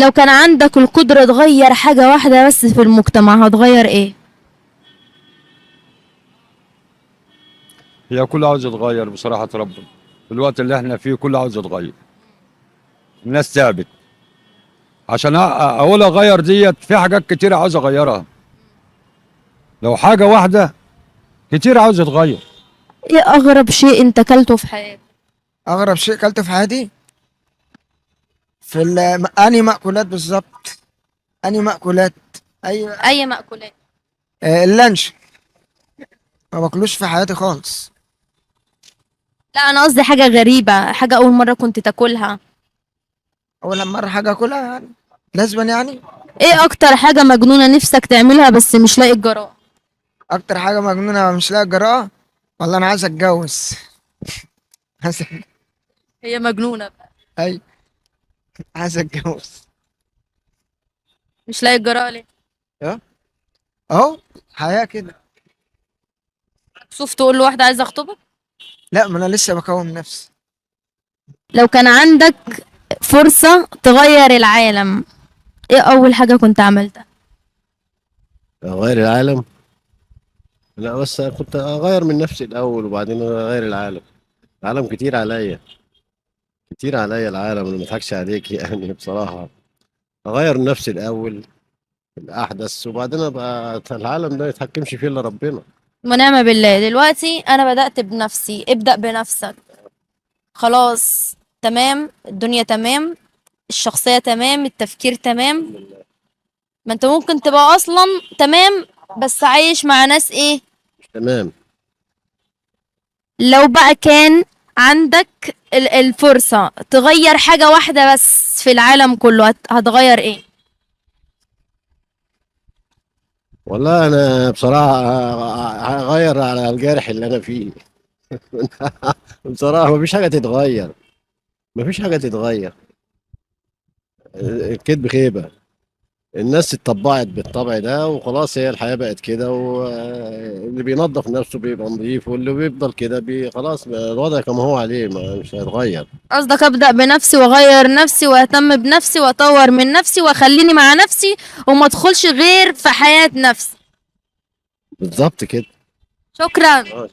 لو كان عندك القدرة تغير حاجة واحدة بس في المجتمع هتغير ايه؟ هي كله عاوز يتغير بصراحة ربنا. في الوقت اللي احنا فيه كله عاوز يتغير. الناس تعبت. عشان اقول اغير ديت في حاجات كتير عاوز اغيرها. لو حاجة واحدة كتير عاوز يتغير. ايه اغرب شيء انت اكلته في حياتك؟ اغرب شيء اكلته في حياتي في انهي مأكولات بالظبط؟ انهي مأكولات؟ اي اي مأكولات؟ اللانش. ما باكلوش في حياتي خالص. لا انا قصدي حاجة غريبة، حاجة اول مرة كنت تاكلها. اول مرة حاجة اكلها يعني لازما يعني. ايه اكتر حاجة مجنونة نفسك تعملها بس مش لاقي الجراء؟ اكتر حاجة مجنونة مش لاقي جراءة. والله انا عايز اتجوز. عايز هي مجنونة بقى. اي عايز اتجوز. مش لاقي الجراء ليه؟ اه اهو حياة كده. شوف تقول لواحدة عايزة اخطبك. لا ما انا لسه بكون نفسي. لو كان عندك فرصة تغير العالم، ايه اول حاجة كنت عملتها؟ أغير العالم؟ لا بس كنت أغير من نفسي الأول وبعدين أغير العالم. العالم كتير عليا، كتير عليا العالم، أنا ما أضحكش عليك يعني بصراحة. أغير نفسي الأول الأحدث وبعدين أبقى العالم ده يتحكمش فيه إلا ربنا. ونعم بالله. دلوقتي انا بدأت بنفسي، ابدأ بنفسك. خلاص تمام، الدنيا تمام، الشخصية تمام، التفكير تمام. ما انت ممكن تبقى اصلا تمام بس عايش مع ناس ايه. تمام. لو بقى كان عندك الفرصة تغير حاجة واحدة بس في العالم كله هتغير ايه؟ والله أنا بصراحة هغير على الجارح اللي أنا فيه. بصراحة مفيش حاجة تتغير، مفيش حاجة تتغير. الكذب خيبة. الناس اتطبعت بالطبع ده وخلاص، هي الحياة بقت كده، واللي بينظف نفسه بيبقى نظيف واللي بيفضل كده خلاص الوضع كما هو عليه مش هيتغير. قصدك ابدأ بنفسي واغير نفسي واهتم بنفسي واطور من نفسي واخليني مع نفسي وما ادخلش غير في حياة نفسي. بالظبط كده. شكرا.